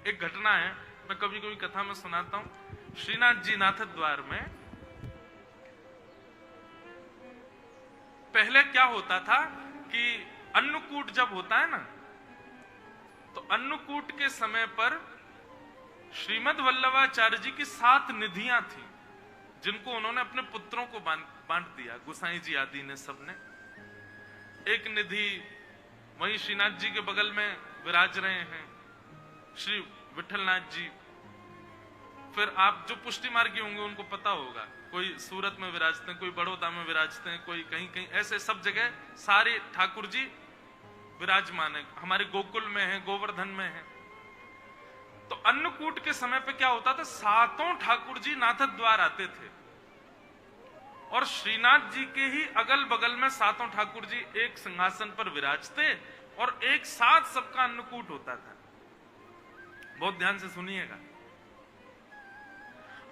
एक घटना है, मैं कभी कभी कथा में सुनाता हूं। श्रीनाथ जी नाथ द्वार में पहले क्या होता था कि अन्नकूट जब होता है ना, तो अन्नकूट के समय पर श्रीमद वल्लभाचार्य जी की 7 निधियां थी, जिनको उन्होंने अपने पुत्रों को बांट दिया। गोसाई जी आदि ने, सबने। एक निधि वहीं श्रीनाथ जी के बगल में विराज रहे हैं, श्री विठलनाथ जी। फिर आप जो पुष्टि मार्गी होंगे उनको पता होगा, कोई सूरत में विराजते हैं, कोई बड़ौदा में विराजते हैं, कोई कहीं कहीं, ऐसे सब जगह सारे ठाकुर जी विराजमान है। हमारे गोकुल में है, गोवर्धन में है। तो अन्नकूट के समय पे क्या होता था, 7 ठाकुर जी नाथ द्वार आते थे और श्रीनाथ जी के ही अगल बगल में 7 ठाकुर जी एक सिंहासन पर विराजते और एक साथ सबका अन्नकूट होता था। बहुत ध्यान से सुनिएगा।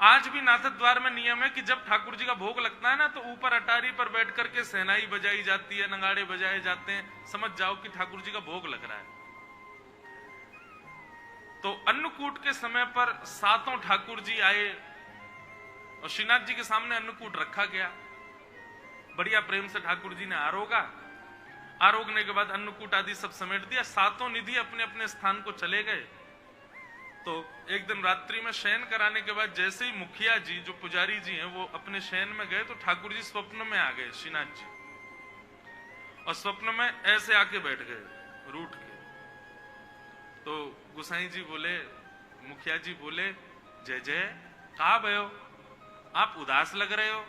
आज भी नाथ द्वार में नियम है कि जब ठाकुर जी का भोग लगता है ना, तो ऊपर अटारी पर बैठ करके सहनाई बजाई जाती है, नगाड़े बजाए जाते हैं, समझ जाओ कि ठाकुर जी का भोग लग रहा है। तो अन्नकूट के समय पर 7 ठाकुर जी आए और श्रीनाथ जी के सामने अन्नकूट रखा गया। बढ़िया प्रेम से ठाकुर जी ने आरोगने के बाद अन्नकूट आदि सब समेट दिया। 7 निधि अपने अपने स्थान को चले गए। तो एक दिन रात्रि में शयन कराने के बाद जैसे ही मुखिया जी, जो पुजारी जी हैं, वो अपने शयन में गए, तो ठाकुर जी स्वप्न में आ गए श्रीनाथ जी, और स्वप्न में ऐसे आके बैठ गए रूठ के। तो गोसाई जी बोले, मुखिया जी बोले, जय जय, कहा भयो, आप उदास लग रहे हो,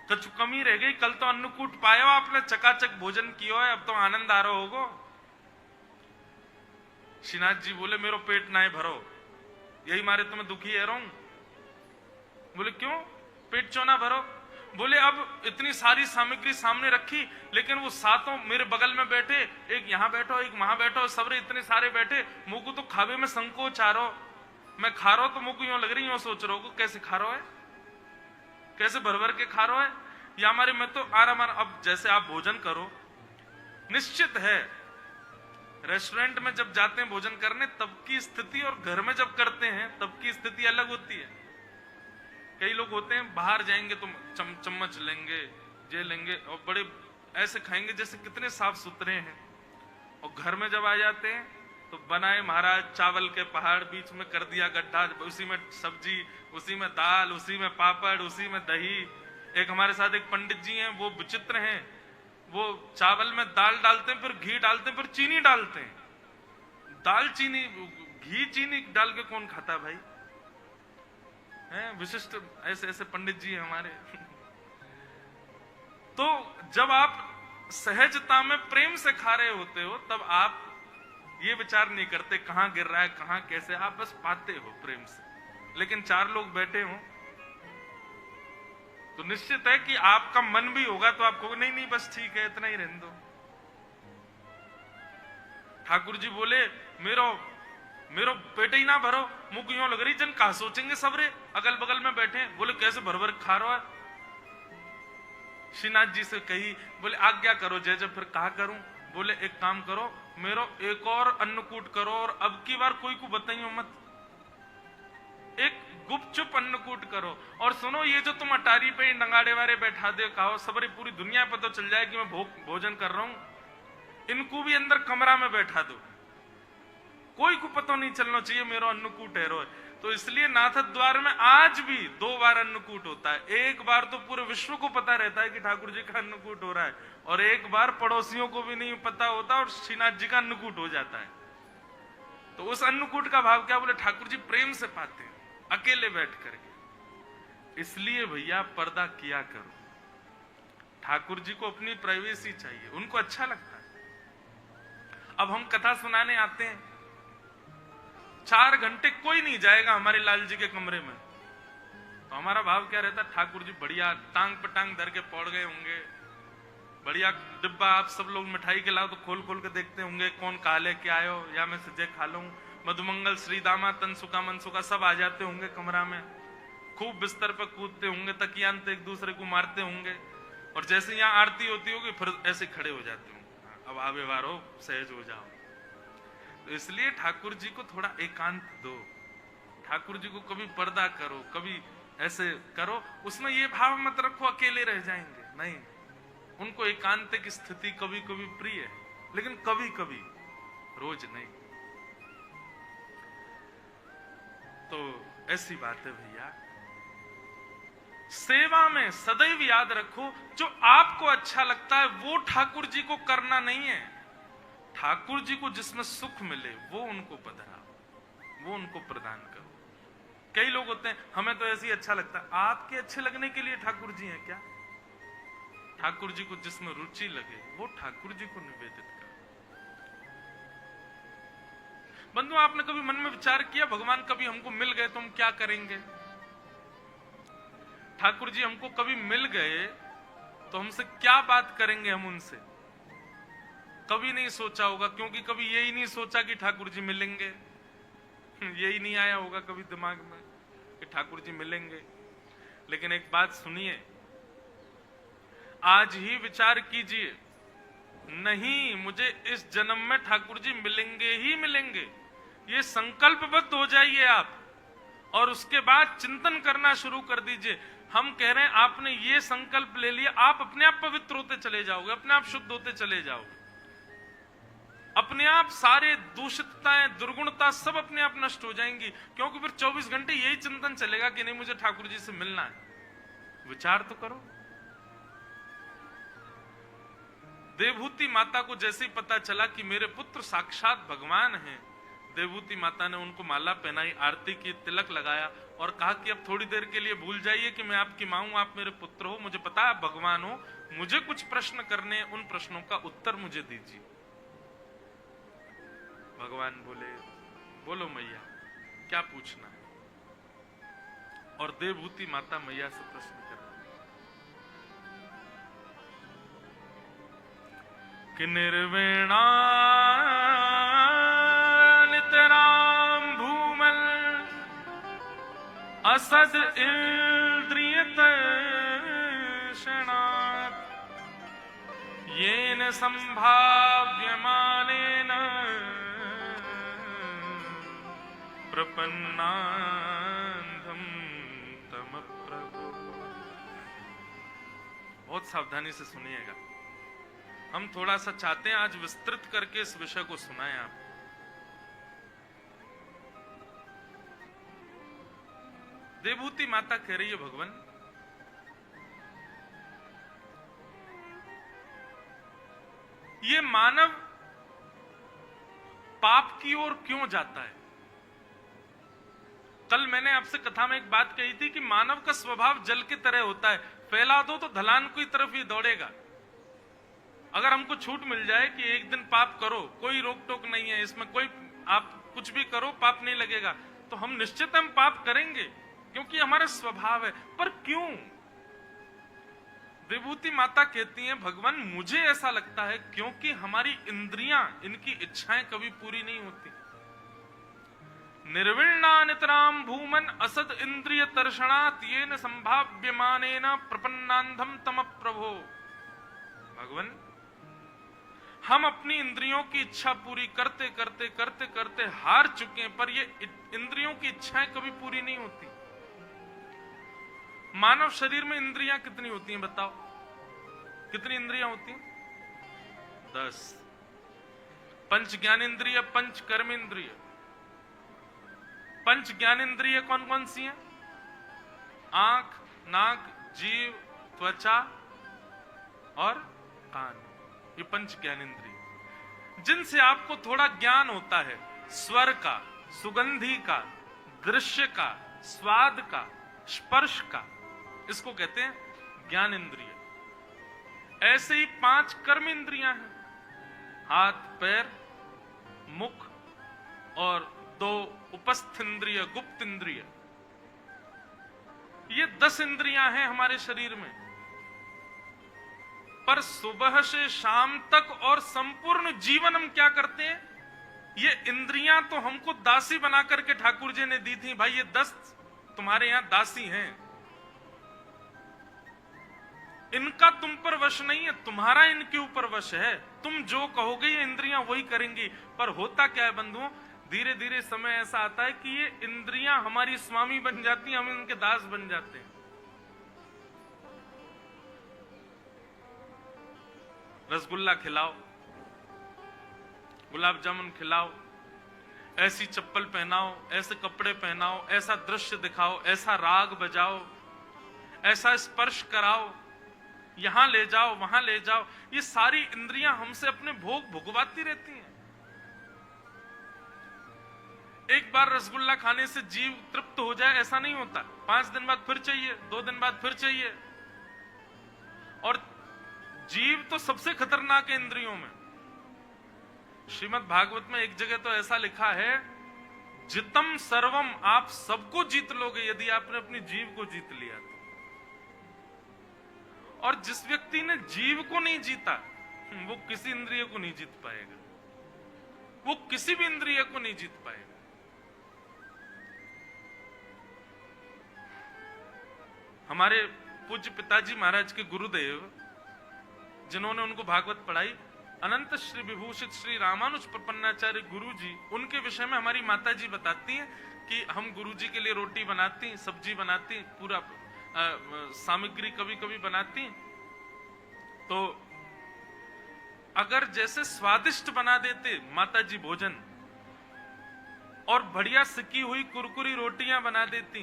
कुछ कमी रह गई? कल तो अन्नकूट पाए हो आपने, चकाचक भोजन किया है, अब तो आनंद आ रहा होगा। श्रीनाथ जी बोले, मेरो पेट ना भरो, यही मारे तुम्हें दुखी है रहूं। बोले क्यों, पेट क्यों ना भरो? बोले अब इतनी सारी सामग्री सामने रखी, लेकिन वो 7 मेरे बगल में बैठे, एक यहां बैठो, एक वहां बैठो, सबरे इतने सारे बैठे, मुंह को तो खावे में संकोच आ रहा। मैं खा रहा हूं तो मुंह को यूं लग रही, यूं सोच रहा हूं कैसे खा रहा है, कैसे भर भर के खा रहा है, या हमारे में तो आराम। अब जैसे आप भोजन करो, निश्चित है रेस्टोरेंट में जब जाते हैं भोजन करने, तब की स्थिति और घर में जब करते हैं तब की स्थिति अलग होती है। कई लोग होते हैं बाहर जाएंगे तो चम्मच लेंगे, ये लेंगे, और बड़े ऐसे खाएंगे जैसे कितने साफ सुथरे हैं, और घर में जब आ जाते हैं तो बनाए महाराज चावल के पहाड़, बीच में कर दिया गड्ढा, उसी में सब्जी, उसी में दाल, उसी में पापड़, उसी में दही। एक हमारे साथ एक पंडित जी हैं, वो विचित्र हैं, वो चावल में दाल डालते हैं, फिर घी डालते हैं, फिर चीनी डालते हैं। दाल चीनी, घी चीनी डाल के कौन खाता भाई? हैं विशिष्ट ऐसे ऐसे पंडित जी हैं हमारे। तो जब आप सहजता में प्रेम से खा रहे होते हो, तब आप ये विचार नहीं करते कहां गिर रहा है, कहां कैसे, आप बस पाते हो प्रेम से। लेकिन 4 लोग बैठे हो तो निश्चित है कि आपका मन भी होगा तो आपको नहीं नहीं बस ठीक है, इतना ही रहने दो। ठाकुर जी बोले, मेरो पेट ही ना भरो, मुंह क्यों लग रही, जन कहा सोचेंगे सबरे अगल बगल में बैठे। बोले कैसे भर भर खा रहा है? श्रीनाथ जी से कही, बोले आज्ञा करो जय जय, फिर कहा करूं? बोले एक काम करो, मेरो एक और अन्नकूट करो, और अब की बार कोई को बताइयो मत, एक गुपचुप अन्नकूट करो। और सुनो, ये जो तुम अटारी पे नगाड़े वारे बैठा दे, कहो सबरी पूरी दुनिया पता चल जाए कि मैं भोजन कर रहा हूं, इनको भी अंदर कमरा में बैठा दो, कोई को पता नहीं चलना चाहिए मेरो अन्नकूट है रो। तो इसलिए नाथ द्वार में आज भी 2 बार अन्नकूट होता है। एक बार तो पूरे विश्व को पता रहता है कि ठाकुर जी का अन्नकूट हो रहा है, और एक बार पड़ोसियों को भी नहीं पता होता और श्रीनाथ जी का अन्नकूट हो जाता है। तो उस अन्नकूट का भाव क्या? बोले ठाकुर जी प्रेम से पाते हैं अकेले बैठ करके। इसलिए भैया पर्दा किया करो, ठाकुर जी को अपनी प्राइवेसी चाहिए, उनको अच्छा लगता है। अब हम कथा सुनाने आते हैं, 4 घंटे कोई नहीं जाएगा हमारे लाल जी के कमरे में, तो हमारा भाव क्या रहता है? ठाकुर जी बढ़िया टांग पे टांग धर के पौड़ गए होंगे, बढ़िया डिब्बा आप सब लोग मिठाई के लाओ तो खोल खोल के देखते होंगे कौन कहा लेके आयो, या मैं सजे खा लूं। मधुमंगल, श्रीदामा, तनसुका, मनसुका सब आ जाते होंगे कमरा में, खूब बिस्तर पर कूदते होंगे, तकियान एक दूसरे को मारते होंगे, और जैसे यहाँ आरती होती होगी फिर ऐसे खड़े हो जाते होंगे, अब आवे वारो सहज हो जाओ। तो इसलिए ठाकुर जी को थोड़ा एकांत दो। ठाकुर जी को कभी पर्दा करो, कभी ऐसे करो, उसमें ये भाव मत रखो अकेले रह जाएंगे, नहीं। उनको एकांत की स्थिति कभी कभी प्रिय है, लेकिन कभी कभी, रोज नहीं। तो ऐसी बात है भैया। सेवा में सदैव याद रखो, जो आपको अच्छा लगता है वो ठाकुर जी को करना नहीं है। ठाकुर जी को जिसमें सुख मिले वो उनको पधराओ, वो उनको प्रदान करो। कई लोग होते हैं, हमें तो ऐसे ही अच्छा लगता है। आपके अच्छे लगने के लिए ठाकुर जी हैं क्या? ठाकुर जी को जिसमें रुचि लगे वो ठाकुर जी को निवेदित करो। बंधु, आपने कभी मन में विचार किया, भगवान कभी हमको मिल गए तो हम क्या करेंगे? ठाकुर जी हमको कभी मिल गए तो हमसे क्या बात करेंगे हम उनसे? कभी नहीं सोचा होगा, क्योंकि कभी यही नहीं सोचा कि ठाकुर जी मिलेंगे। यही नहीं आया होगा कभी दिमाग में कि ठाकुर जी मिलेंगे। लेकिन एक बात सुनिए, आज ही विचार कीजिए, नहीं मुझे इस जन्म में ठाकुर जी मिलेंगे ही मिलेंगे, ये संकल्पबद्ध हो जाइए आप, और उसके बाद चिंतन करना शुरू कर दीजिए। हम कह रहे हैं, आपने ये संकल्प ले लिया, आप अपने आप पवित्र होते चले जाओगे, अपने आप शुद्ध होते चले जाओगे, अपने आप सारे दूषितताएं, दुर्गुणता सब अपने आप नष्ट हो जाएंगी। क्योंकि फिर 24 घंटे यही चिंतन चलेगा कि नहीं मुझे ठाकुर जी से मिलना है। विचार तो करो। देवहूति माता को जैसे ही पता चला कि मेरे पुत्र साक्षात भगवान हैं, देवहूति माता ने उनको माला पहनाई, आरती की, तिलक लगाया और कहा कि अब थोड़ी देर के लिए भूल जाइए कि मैं आपकी मां हूं, आप मेरे पुत्र हो, मुझे पता है आप भगवान हो, मुझे कुछ प्रश्न करने, उन प्रश्नों का उत्तर मुझे दीजिए। भगवान बोले, बोलो मैया क्या पूछना है? और देवहूति माता मैया से प्रश्न कर कि निर्वेणा नितराम भूमल असद इंद्रिय तर्षणात् येन संभाव्यमानेन प्रपन्नांधम तम प्रभु। बहुत सावधानी से सुनिएगा, हम थोड़ा सा चाहते हैं आज विस्तृत करके इस विषय को सुनाएं आप। देवहूति माता कह रही है, भगवान ये मानव पाप की ओर क्यों जाता है? कल मैंने आपसे कथा में एक बात कही थी कि मानव का स्वभाव जल की तरह होता है, फैला दो तो ढलान की तरफ ही दौड़ेगा। अगर हमको छूट मिल जाए कि एक दिन पाप करो, कोई रोक टोक नहीं है इसमें, कोई आप कुछ भी करो पाप नहीं लगेगा, तो हम निश्चित हम पाप करेंगे क्योंकि हमारा स्वभाव है। पर क्यों? देवहूति माता कहती हैं, भगवान मुझे ऐसा लगता है क्योंकि हमारी इंद्रियां, इनकी इच्छाएं कभी पूरी नहीं होती। निर्विण्णा नितराम भूमन असद इंद्रिय तर्षणात् येन संभाव्यमानेन प्रपन्नांधम तम प्रभो। भगवान हम अपनी इंद्रियों की इच्छा पूरी करते करते करते करते हार चुके हैं, पर ये इंद्रियों की इच्छाएं कभी पूरी नहीं होती। मानव शरीर में इंद्रियां कितनी होती हैं बताओ? कितनी इंद्रियां होती हैं? 10। पंच ज्ञानेंद्रिय, पंच कर्मेंद्रिय। पंच ज्ञानेंद्रिय कौन कौन सी हैं? आंख, नाक, जीव, त्वचा और कान, ये पंच ज्ञानेंद्रिय, जिनसे आपको थोड़ा ज्ञान होता है, स्वर का, सुगंधी का, दृश्य का, स्वाद का, स्पर्श का, इसको कहते हैं ज्ञान इंद्रिय। ऐसे ही 5 कर्म इंद्रियां हैं, हाथ, पैर, मुख और 2 उपस्थ इंद्रिय, गुप्त इंद्रिय। ये 10 इंद्रियां हैं हमारे शरीर में। पर सुबह से शाम तक और संपूर्ण जीवन हम क्या करते हैं? ये इंद्रियां तो हमको दासी बना करके ठाकुर जी ने दी थी, भाई ये 10 तुम्हारे यहां दासी हैं। इनका तुम पर वश नहीं है, तुम्हारा इनके ऊपर वश है। तुम जो कहोगे ये इंद्रियां वही करेंगी। पर होता क्या है बंधुओं, धीरे धीरे समय ऐसा आता है कि ये इंद्रियां हमारी स्वामी बन जाती हैं, हम इनके दास बन जाते हैं। रसगुल्ला खिलाओ, गुलाब जामुन खिलाओ, ऐसी चप्पल पहनाओ, ऐसे कपड़े पहनाओ, ऐसा दृश्य दिखाओ, ऐसा राग बजाओ, ऐसा स्पर्श कराओ, यहां ले जाओ, वहां ले जाओ। ये सारी इंद्रियां हमसे अपने भोग भुगवाती रहती हैं। एक बार रसगुल्ला खाने से जीव तृप्त हो जाए ऐसा नहीं होता, 5 दिन बाद फिर चाहिए, 2 दिन बाद फिर चाहिए। और जीव तो सबसे खतरनाक है इंद्रियों में। श्रीमद् भागवत में एक जगह तो ऐसा लिखा है, जितम सर्वम, आप सबको जीत लोगे यदि आपने अपनी जीव को जीत लिया तो। और जिस व्यक्ति ने जीव को नहीं जीता वो किसी इंद्रिय को नहीं जीत पाएगा, वो किसी भी इंद्रिय को नहीं जीत पाएगा। हमारे पूज्य पिताजी महाराज के गुरुदेव, जिन्होंने उनको भागवत पढ़ाई, अनंत श्री विभूषित श्री रामानुज प्रपन्नाचार्य गुरु जी, उनके विषय में हमारी माता जी बताती हैं कि हम गुरु जी के लिए रोटी बनाती, सब्जी बनाती, पूरा सामग्री कभी कभी बनाती, तो अगर जैसे स्वादिष्ट बना देते माता जी भोजन और बढ़िया सिकी हुई कुरकुरी रोटियां बना देती,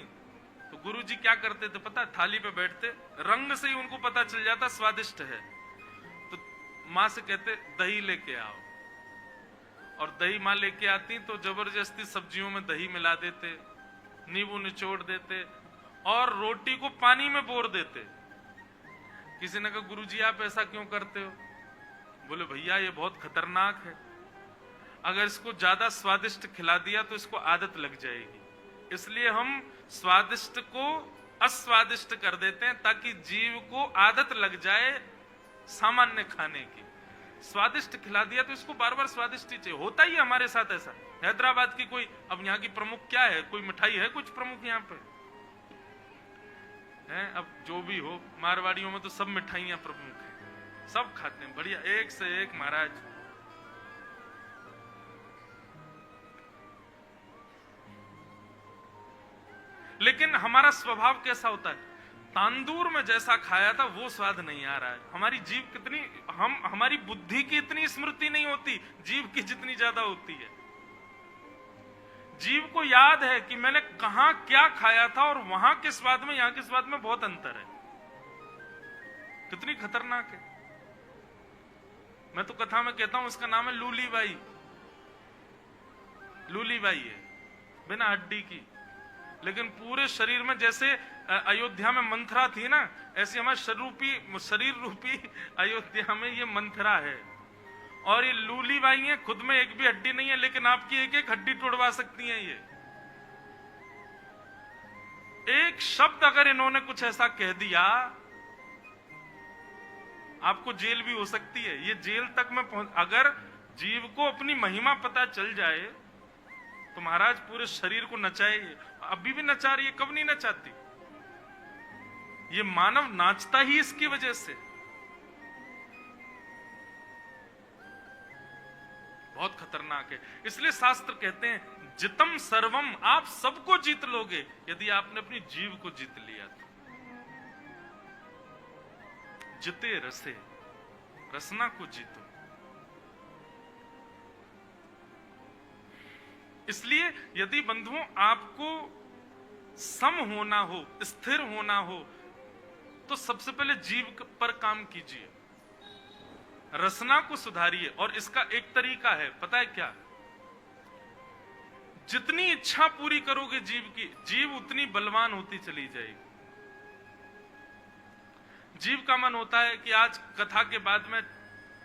तो गुरु जी क्या करते थे पता? थाली पे बैठते, रंग से ही उनको पता चल जाता स्वादिष्ट है, तो माँ से कहते दही लेके आओ, और दही माँ लेके आती तो जबरदस्ती सब्जियों में दही मिला देते, नींबू निचोड़ देते और रोटी को पानी में बोर देते। किसी ने कहा गुरुजी आप ऐसा क्यों करते हो? बोले भैया ये बहुत खतरनाक है, अगर इसको ज्यादा स्वादिष्ट खिला दिया तो इसको आदत लग जाएगी, इसलिए हम स्वादिष्ट को अस्वादिष्ट कर देते हैं ताकि जीव को आदत लग जाए सामान्य खाने की। स्वादिष्ट खिला दिया तो इसको बार बार स्वादिष्ट ही चाहिए। होता ही है हमारे साथ ऐसा। हैदराबाद की कोई, अब यहाँ की प्रमुख क्या है, कोई मिठाई है कुछ प्रमुख यहाँ पे है? अब जो भी हो, मारवाड़ियों में तो सब मिठाइयां प्रमुख है, सब खाते हैं बढ़िया, एक से एक महाराज। लेकिन हमारा स्वभाव कैसा होता है? तांदूर में जैसा खाया था वो स्वाद नहीं आ रहा है। हमारी जीव कितनी, हमारी बुद्धि की इतनी स्मृति नहीं होती, जीव की जितनी ज्यादा होती है। जीव को याद है कि मैंने कहां क्या खाया था और वहां के स्वाद में यहां के स्वाद में बहुत अंतर है। कितनी खतरनाक है। मैं तो कथा में कहता हूं इसका नाम है लूली बाई। लूली बाई है बिना हड्डी की, लेकिन पूरे शरीर में, जैसे अयोध्या में मंथरा थी ना, ऐसे हमारे शरीर रूपी अयोध्या में ये मंथरा है। और ये लूली बाई है, खुद में एक भी हड्डी नहीं है, लेकिन आपकी एक एक हड्डी तोड़वा सकती है। ये एक शब्द अगर इन्होंने कुछ ऐसा कह दिया, आपको जेल भी हो सकती है। ये जेल तक में अगर जीव को अपनी महिमा पता चल जाए तो महाराज पूरे शरीर को नचाएगी। अभी भी नचा रही है, कब नहीं नचाती? ये मानव नाचता ही इसकी वजह से। बहुत खतरनाक है। इसलिए शास्त्र कहते हैं जितम सर्वम, आप सबको जीत लोगे यदि आपने अपनी जीव को जीत लिया तो। जिते रसे, रसना को जीतो। इसलिए यदि बंधुओं आपको सम होना हो, स्थिर होना हो, तो सबसे पहले जीव पर काम कीजिए, रसना को सुधारिए। और इसका एक तरीका है, पता है क्या? जितनी इच्छा पूरी करोगे जीव की, जीव उतनी बलवान होती चली जाएगी। जीव का मन होता है कि आज कथा के बाद में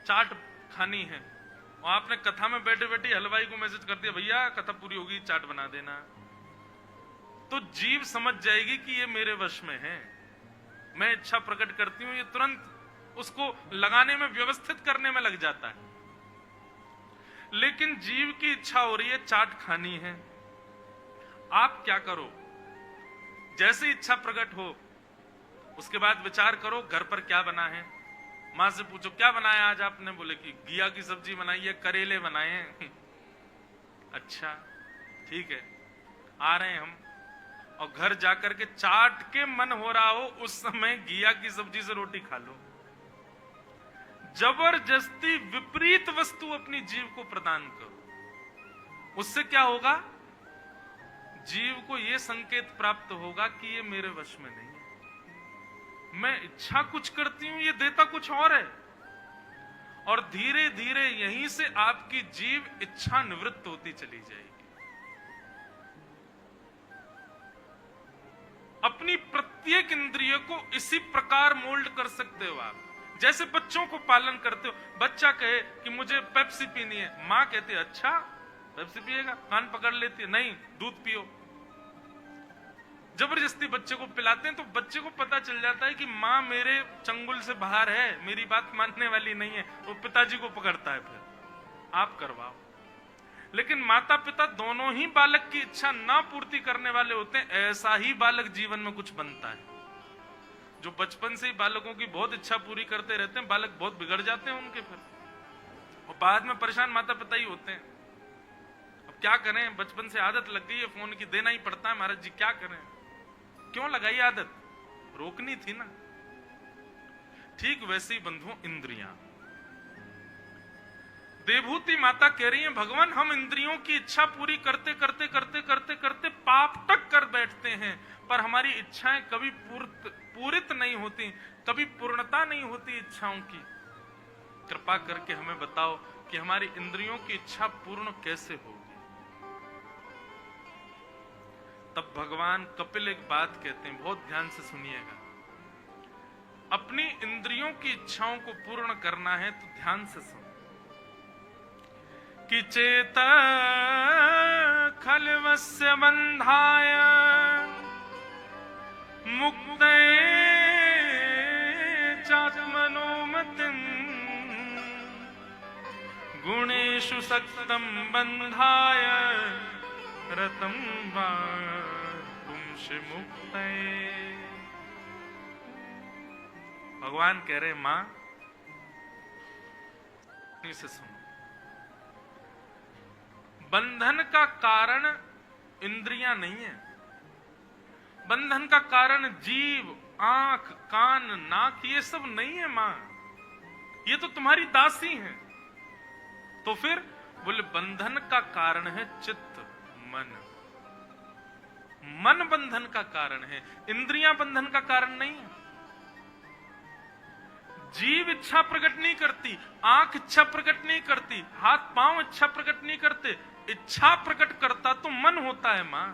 चाट खानी है, और आपने कथा में बैठे बैठे हलवाई को मैसेज कर दिया, भैया कथा पूरी होगी चाट बना देना, तो जीव समझ जाएगी कि ये मेरे वश में है, मैं इच्छा प्रकट करती हूं, ये तुरंत उसको लगाने में, व्यवस्थित करने में लग जाता है। लेकिन जीव की इच्छा हो रही है चाट खानी है, आप क्या करो? जैसे इच्छा प्रकट हो उसके बाद विचार करो घर पर क्या बना है। माँ से पूछो क्या बनाया आज आपने, बोले कि घिया की सब्जी बनाई है, करेले बनाए हैं। अच्छा ठीक है, आ रहे हैं हम। और घर जाकर के चाट के मन हो रहा हो उस समय घिया की सब्जी से रोटी खा लो। जबरदस्ती विपरीत वस्तु अपनी जीव को प्रदान करो, उससे क्या होगा, जीव को यह संकेत प्राप्त होगा कि ये मेरे वश में नहीं है, मैं इच्छा कुछ करती हूं, ये देता कुछ और है। और धीरे धीरे यहीं से आपकी जीव इच्छा निवृत्त होती चली जाएगी। अपनी प्रत्येक इंद्रिय को इसी प्रकार मोल्ड कर सकते हो आप, जैसे बच्चों को पालन करते हो। बच्चा कहे कि मुझे पेप्सी पीनी है, मां कहती है अच्छा पेप्सी पिएगा, कान पकड़ लेती है, नहीं दूध पियो। जबरदस्ती बच्चे को पिलाते हैं तो बच्चे को पता चल जाता है कि मां मेरे चंगुल से बाहर है, मेरी बात मानने वाली नहीं है, वो पिताजी को पकड़ता है, फिर आप करवाओ। लेकिन माता पिता दोनों ही बालक की इच्छा ना पूर्ति करने वाले होते हैं, ऐसा ही बालक जीवन में कुछ बनता है। जो बचपन से ही बालकों की बहुत इच्छा पूरी करते रहते हैं, बालक बहुत बिगड़ जाते हैं उनके, फिर और बाद में परेशान माता पिता ही होते हैं। अब क्या करें, बचपन से आदत लग गई है फोन की, देना ही पड़ता है महाराज जी, क्या करें। क्यों लगाई आदत, रोकनी थी ना। ठीक वैसे ही बंधुओं इंद्रियां, देवभूति माता कह रही है भगवान हम इंद्रियों की इच्छा पूरी करते करते करते करते करते पाप तक कर बैठते हैं, पर हमारी इच्छाएं कभी पूरित नहीं होती, कभी पूर्णता नहीं होती इच्छाओं की। कृपा करके हमें बताओ कि हमारी इंद्रियों की इच्छा पूर्ण कैसे होगी। तब भगवान कपिल एक बात कहते हैं, बहुत ध्यान से सुनिएगा। अपनी इंद्रियों की इच्छाओं को पूर्ण करना है तो ध्यान से सुनो कि चेत खलवस्य बंधाय मुक्त चात्मनोमतिं गुणेषु सक्तं बंधाय रतं वा पुंसि मुक्तये। भगवान कह रहे मां से सुनो, बंधन का कारण इंद्रियां नहीं है, बंधन का कारण जीव, आंख, कान, नाक, ये सब नहीं है मां, ये तो तुम्हारी दासी हैं। तो फिर बोले बंधन का कारण है चित्त, मन। मन बंधन का कारण है, इंद्रियां बंधन का कारण नहीं है। जीव इच्छा प्रकट नहीं करती, आंख इच्छा प्रकट नहीं करती, हाथ पांव इच्छा प्रकट नहीं करते, इच्छा प्रकट करता तो मन होता है मां।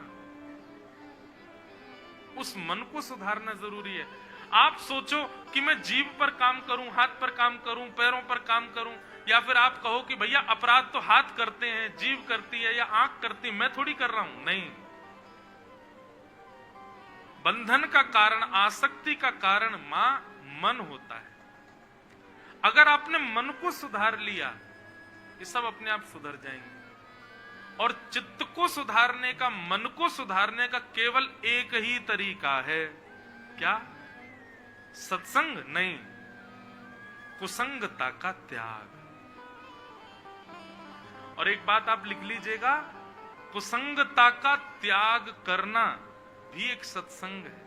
उस मन को सुधारना जरूरी है। आप सोचो कि मैं जीभ पर काम करूं, हाथ पर काम करूं, पैरों पर काम करूं, या फिर आप कहो कि भैया अपराध तो हाथ करते हैं, जीभ करती है या आंख करती है, मैं थोड़ी कर रहा हूं। नहीं, बंधन का कारण, आसक्ति का कारण मां मन होता है। अगर आपने मन को सुधार लिया, ये सब अपने आप सुधर जाएंगे। और चित्त को सुधारने का, मन को सुधारने का केवल एक ही तरीका है, क्या? सत्संग नहीं, कुसंगता का त्याग। और एक बात आप लिख लीजिएगा, कुसंगता का त्याग करना भी एक सत्संग है।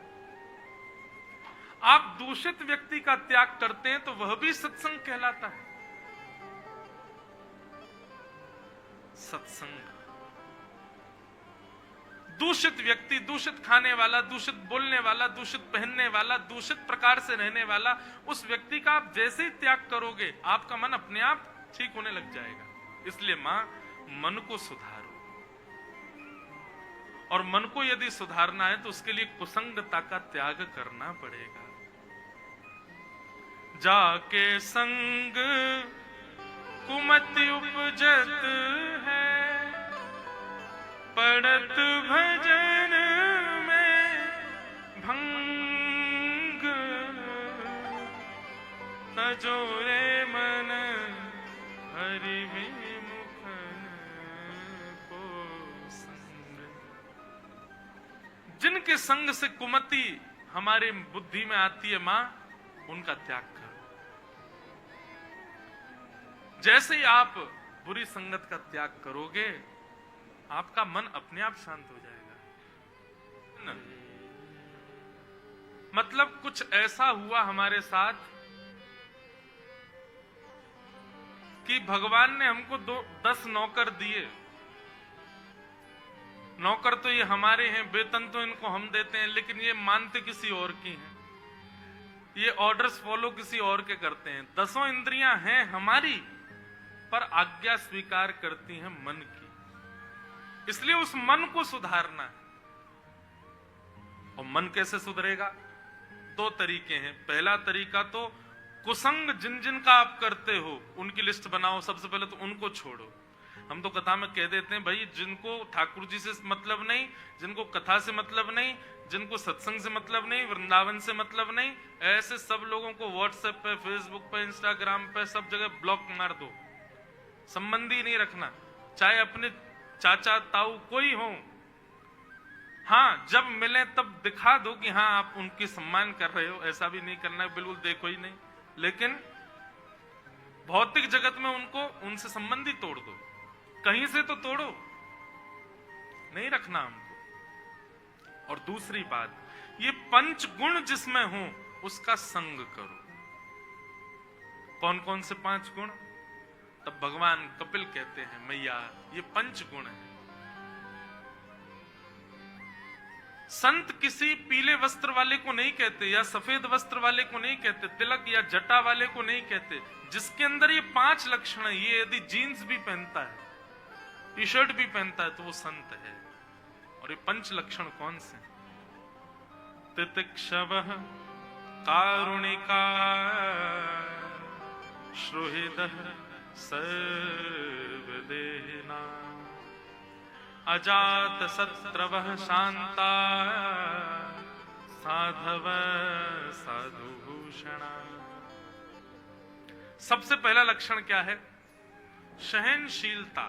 आप दूषित व्यक्ति का त्याग करते हैं तो वह भी सत्संग कहलाता है। सत्संग, दूषित व्यक्ति, दूषित खाने वाला, दूषित बोलने वाला, दूषित पहनने वाला, दूषित प्रकार से रहने वाला, उस व्यक्ति का आप जैसे ही त्याग करोगे आपका मन अपने आप ठीक होने लग जाएगा। इसलिए मां, मन को सुधारो। और मन को यदि सुधारना है तो उसके लिए कुसंगता का त्याग करना पड़ेगा। जाके संग कुमति उपजत है, पड़त भजन में भंग, तजोरे मन हरि विमुख को संग। जिनके संग से कुमति हमारे बुद्धि में आती है मां, उनका त्याग करो। जैसे ही आप बुरी संगत का त्याग करोगे, आपका मन अपने आप शांत हो जाएगा। मतलब कुछ ऐसा हुआ हमारे साथ कि भगवान ने हमको 10 नौकर दिए। नौकर तो ये हमारे हैं, वेतन तो इनको हम देते हैं, लेकिन ये मानते किसी और की हैं। ये ऑर्डर्स फॉलो किसी और के करते हैं। 10 इंद्रियां हैं हमारी, पर आज्ञा स्वीकार करती हैं मन की। इसलिए उस मन को सुधारना है। और मन कैसे सुधरेगा? 2 तरीके हैं। पहला तरीका तो कुसंग जिन जिन का आप करते हो उनकी लिस्ट बनाओ। सबसे पहले तो उनको छोड़ो। हम तो कथा में कह देते हैं भाई, जिनको ठाकुर जी से मतलब नहीं, जिनको कथा से मतलब नहीं, जिनको सत्संग से मतलब नहीं, वृंदावन से मतलब नहीं, ऐसे सब लोगों को व्हाट्सएप पे, फेसबुक पे, इंस्टाग्राम पे, सब जगह ब्लॉक मार दो। संबंधी नहीं रखना, चाहे अपने चाचा ताऊ कोई हो। हाँ, जब मिले तब दिखा दो कि हाँ आप उनकी सम्मान कर रहे हो, ऐसा भी नहीं करना है, बिल्कुल देखो ही नहीं। लेकिन भौतिक जगत में उनसे संबंधी तोड़ दो, कहीं से तो तोड़ो, नहीं रखना हमको। और दूसरी बात, ये 5 गुण जिसमें हो उसका संग करो। कौन कौन से 5 गुण? तब भगवान कपिल कहते हैं, मैया ये 5 गुण है। संत किसी पीले वस्त्र वाले को नहीं कहते, या सफेद वस्त्र वाले को नहीं कहते, तिलक या जटा वाले को नहीं कहते। जिसके अंदर ये 5 लक्षण है, ये यदि जीन्स भी पहनता है, टी शर्ट भी पहनता है, तो वो संत है। और ये 5 लक्षण कौन से? तितिक्षवः कारुणिका श्रुहृदः सर्वदेहिना अजात शत्रवः शांता साधव साधुभूषणा। सबसे पहला लक्षण क्या है? सहनशीलता।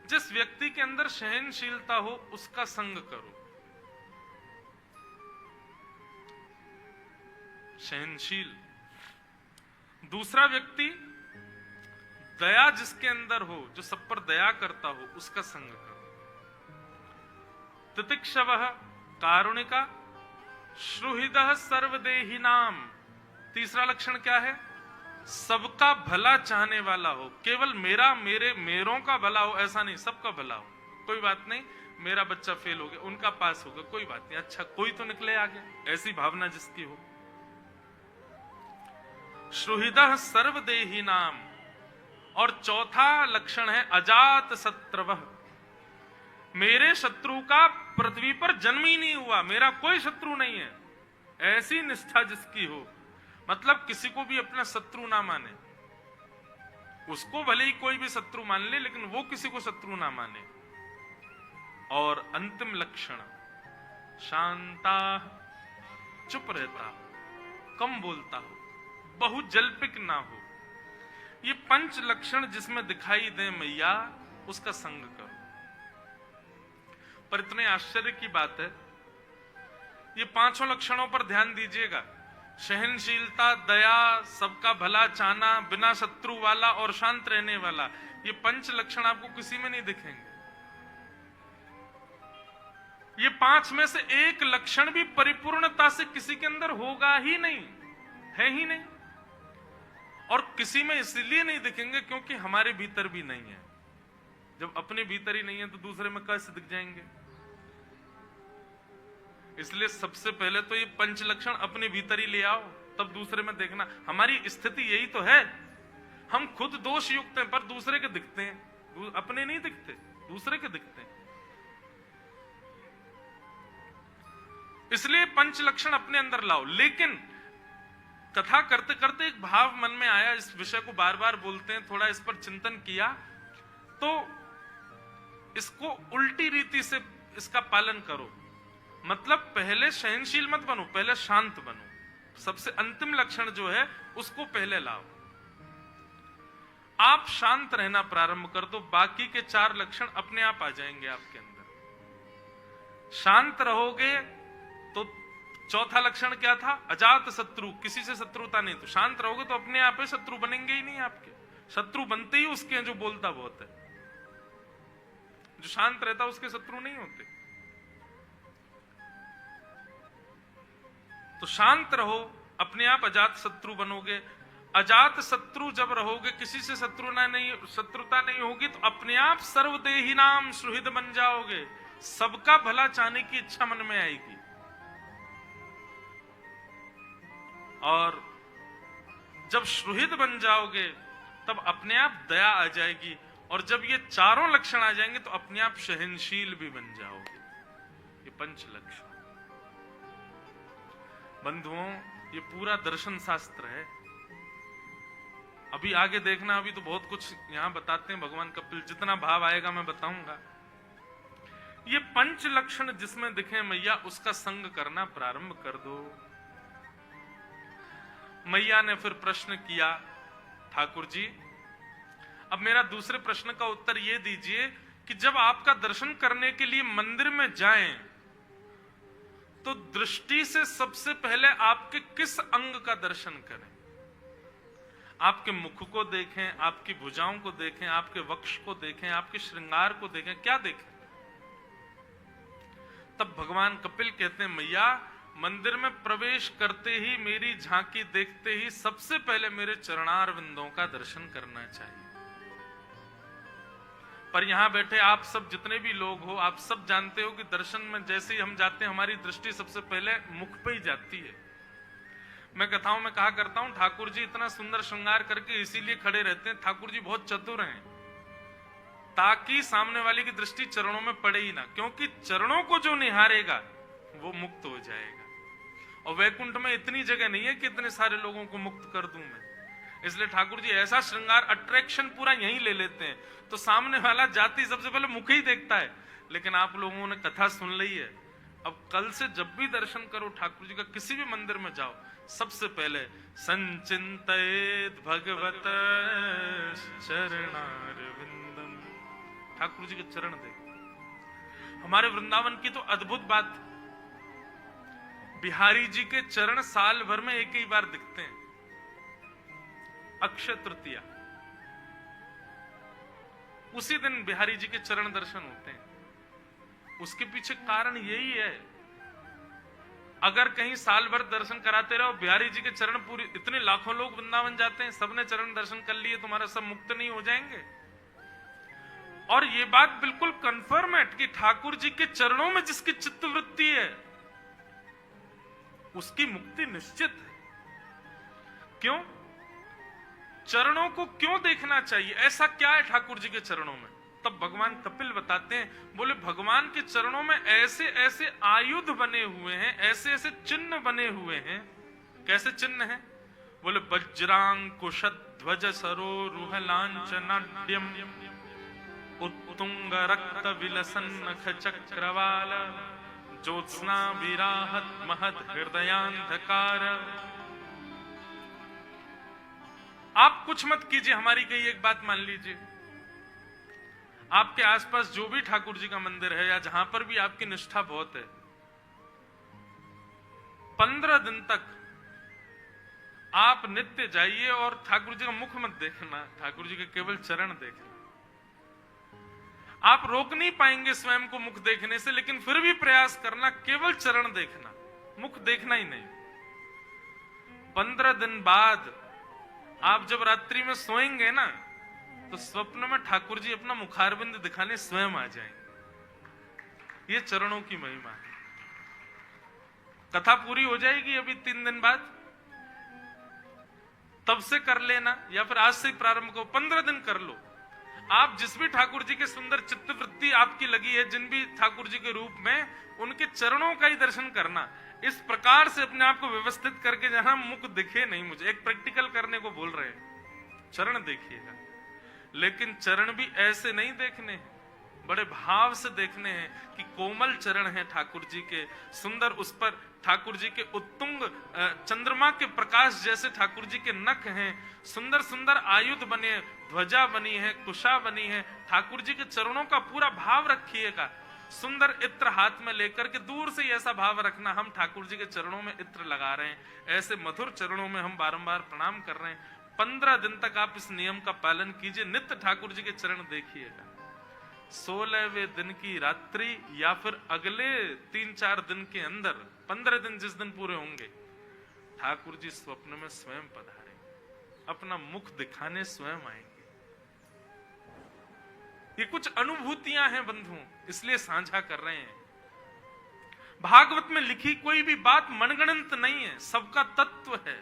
जिस व्यक्ति के अंदर सहनशीलता हो उसका संग करो। सहनशील। दूसरा व्यक्ति दया जिसके अंदर हो, जो सब पर दया करता हो, उसका संग करो। तितिक्षवः कारुणिका श्रुहृदः सर्वदेहिनाम। तीसरा लक्षण क्या है? सबका भला चाहने वाला हो। केवल मेरा, मेरों का भला हो ऐसा नहीं, सबका भला हो। कोई बात नहीं, मेरा बच्चा फेल हो गया, उनका पास होगा, कोई बात नहीं, अच्छा कोई तो निकले आगे, ऐसी भावना जिसकी हो। श्रुहृदः सर्वदेहिनाम। और चौथा लक्षण है अजात शत्रवः। मेरे शत्रु का पृथ्वी पर जन्म ही नहीं हुआ, मेरा कोई शत्रु नहीं है, ऐसी निष्ठा जिसकी हो। मतलब किसी को भी अपना शत्रु ना माने, उसको भले ही कोई भी शत्रु मान ले, लेकिन वो किसी को शत्रु ना माने। और अंतिम लक्षण शांता, चुप रहता हो, कम बोलता हो, बहुत जल्पिक ना हो। ये 5 लक्षण जिसमें दिखाई दे मैया, उसका संग करो। पर इतने आश्चर्य की बात है, ये 5 लक्षणों पर ध्यान दीजिएगा। सहनशीलता, दया, सबका भला चाहना, बिना शत्रु वाला और शांत रहने वाला, ये 5 लक्षण आपको किसी में नहीं दिखेंगे। ये 5 में से एक लक्षण भी परिपूर्णता से किसी के अंदर होगा ही नहीं, है ही नहीं। और किसी में इसलिए नहीं दिखेंगे क्योंकि हमारे भीतर भी नहीं है। जब अपने भीतर ही नहीं है तो दूसरे में कैसे दिख जाएंगे? इसलिए सबसे पहले तो ये 5 लक्षण अपने भीतर ही ले आओ, तब दूसरे में देखना। हमारी स्थिति यही तो है, हम खुद दोष युक्त हैं पर दूसरे के दिखते हैं, अपने नहीं दिखते, दूसरे के दिखते हैं। इसलिए 5 लक्षण अपने अंदर लाओ। लेकिन कथा करते करते एक भाव मन में आया, इस विषय को बार बार बोलते हैं, थोड़ा इस पर चिंतन किया तो इसको उल्टी रीति से इसका पालन करो। मतलब पहले सहनशील मत बनो, पहले शांत बनो। सबसे अंतिम लक्षण जो है उसको पहले लाओ। आप शांत रहना प्रारंभ कर दो, बाकी के 4 लक्षण अपने आप आ जाएंगे आपके अंदर। शांत रहोगे तो चौथा लक्षण क्या था? अजात शत्रु, किसी से शत्रुता नहीं। तो शांत रहोगे तो अपने आप ही शत्रु बनेंगे ही नहीं आपके। शत्रु बनते ही उसके हैं जो बोलता बहुत है। जो शांत रहता उसके शत्रु नहीं होते। तो शांत रहो, अपने आप अजात शत्रु बनोगे। अजात शत्रु जब रहोगे, किसी से शत्रुता नहीं होगी, तो अपने आप सर्वदेही नाम सुहृद बन जाओगे। सबका भला चाहने की इच्छा मन में आएगी। और जब सुहृद बन जाओगे तब अपने आप दया आ जाएगी। और जब ये चारों लक्षण आ जाएंगे तो अपने आप सहनशील भी बन जाओगे। ये पंच लक्षण बंधुओं, ये पूरा दर्शन शास्त्र है। अभी आगे देखना, अभी तो बहुत कुछ यहां बताते हैं भगवान कपिल, जितना भाव आएगा मैं बताऊंगा। ये पंच लक्षण जिसमें दिखे मैया, उसका संग करना प्रारंभ कर दो। मैया ने फिर प्रश्न किया, ठाकुर जी अब मेरा दूसरे प्रश्न का उत्तर ये दीजिए कि जब आपका दर्शन करने के लिए मंदिर में जाएं तो दृष्टि से सबसे पहले आपके किस अंग का दर्शन करें? आपके मुख को देखें, आपकी भुजाओं को देखें, आपके वक्ष को देखें, आपके श्रृंगार को देखें, क्या देखें? तब भगवान कपिल कहते हैं, मैया मंदिर में प्रवेश करते ही, मेरी झांकी देखते ही सबसे पहले मेरे चरणार विंदों का दर्शन करना चाहिए। पर यहां बैठे आप सब जितने भी लोग हो, आप सब जानते हो कि दर्शन में जैसे ही हम जाते हैं हमारी दृष्टि सबसे पहले मुख पे ही जाती है। मैं कथाओं में कहा करता हूं, ठाकुर जी इतना सुंदर श्रृंगार करके इसीलिए खड़े रहते हैं, ठाकुर जी बहुत चतुर हैं, ताकि सामने वाले की दृष्टि चरणों में पड़े ही ना। क्योंकि चरणों को जो निहारेगा वो मुक्त हो जाएगा। और वैकुंठ में इतनी जगह नहीं है कि इतने सारे लोगों को मुक्त कर दूं मैं। इसलिए ठाकुर जी ऐसा श्रृंगार, अट्रैक्शन पूरा यहीं ले लेते हैं। तो सामने वाला जाति सबसे पहले मुख ही देखता है। लेकिन आप लोगों ने कथा सुन ली है, अब कल से जब भी दर्शन करो ठाकुर जी का, किसी भी मंदिर में जाओ, सबसे पहले संचिंतित भगवत चरणारविंदम, ठाकुर जी के चरण देखो। हमारे वृंदावन की तो अद्भुत बात, बिहारी जी के चरण साल भर में एक ही बार दिखते हैं, अक्षय तृतीया, उसी दिन बिहारी जी के चरण दर्शन होते हैं। उसके पीछे कारण यही है, अगर कहीं साल भर दर्शन कराते रहो, बिहारी जी के चरण पूरी, इतने लाखों लोग वृंदावन जाते हैं, सबने चरण दर्शन कर लिए, तुम्हारा सब मुक्त नहीं हो जाएंगे? और ये बात बिल्कुल कंफर्म है कि ठाकुर जी के चरणों में जिसकी चित्तवृत्ति है उसकी मुक्ति निश्चित है। क्यों? चरणों को क्यों देखना चाहिए? ऐसा क्या है ठाकुर जी के चरणों में? तब भगवान कपिल बताते हैं, बोले भगवान के चरणों में ऐसे ऐसे आयुध बने हुए हैं, ऐसे ऐसे चिन्ह बने हुए हैं। कैसे चिन्ह हैं? बोले वज्रांकुश ध्वज सरो रुह लांछनाढ्यम उत्तुंग रक्त विलसन नख चक्रवाल ज्योत्स्ना विराहत महद हृदयांधकार। आप कुछ मत कीजिए, हमारी कही एक बात मान लीजिए। आपके आसपास जो भी ठाकुर जी का मंदिर है या जहां पर भी आपकी निष्ठा बहुत है, 15 दिन तक आप नित्य जाइए और ठाकुर जी का मुख मत देखना, ठाकुर जी के केवल चरण देखना। आप रोक नहीं पाएंगे स्वयं को मुख देखने से, लेकिन फिर भी प्रयास करना, केवल चरण देखना, मुख देखना ही नहीं। 15 दिन बाद आप जब रात्रि में सोएंगे ना, तो स्वप्न में ठाकुर जी अपना मुखारबिंद दिखाने स्वयं आ जाएंगे। ये चरणों की महिमा है। कथा पूरी हो जाएगी अभी 3 दिन बाद, तब से कर लेना, या फिर आज से ही प्रारंभ करो, 15 दिन कर लो। आप जिस भी ठाकुर जी के सुंदर चित्तवृत्ति आपकी लगी है, जिन भी ठाकुर जी के रूप में, उनके चरणों का ही दर्शन करना। इस प्रकार से अपने आप को व्यवस्थित करके, जहां मुख दिखे नहीं, मुझे एक प्रैक्टिकल करने को बोल रहे हैं, चरण देखिएगा। लेकिन चरण भी ऐसे नहीं देखने हैं, बड़े भाव से देखने हैं कि कोमल चरण है ठाकुर जी के, सुंदर, उस पर ठाकुर जी के उत्तुंग चंद्रमा के प्रकाश जैसे ठाकुर जी के नख हैं, सुंदर सुंदर आयुध बने, ध्वजा बनी है, कुशा बनी है। ठाकुर जी के चरणों का पूरा भाव रखिएगा। सुंदर इत्र हाथ में लेकर के दूर से ही ऐसा भाव रखना हम ठाकुर जी के चरणों में इत्र लगा रहे हैं, ऐसे मधुर चरणों में हम बारंबार प्रणाम कर रहे हैं। 15 दिन तक आप इस नियम का पालन कीजिए, नित्य ठाकुर जी के चरण देखिएगा। 16वें दिन की रात्रि या फिर अगले 3-4 दिन के अंदर 15 दिन जिस दिन पूरे होंगे, ठाकुर जी स्वप्न में स्वयं पधारे, अपना मुख दिखाने स्वयं आएंगे। ये कुछ अनुभूतियां हैं बंधुओं, इसलिए साझा कर रहे हैं। भागवत में लिखी कोई भी बात मनगणंत नहीं है, सबका तत्व है।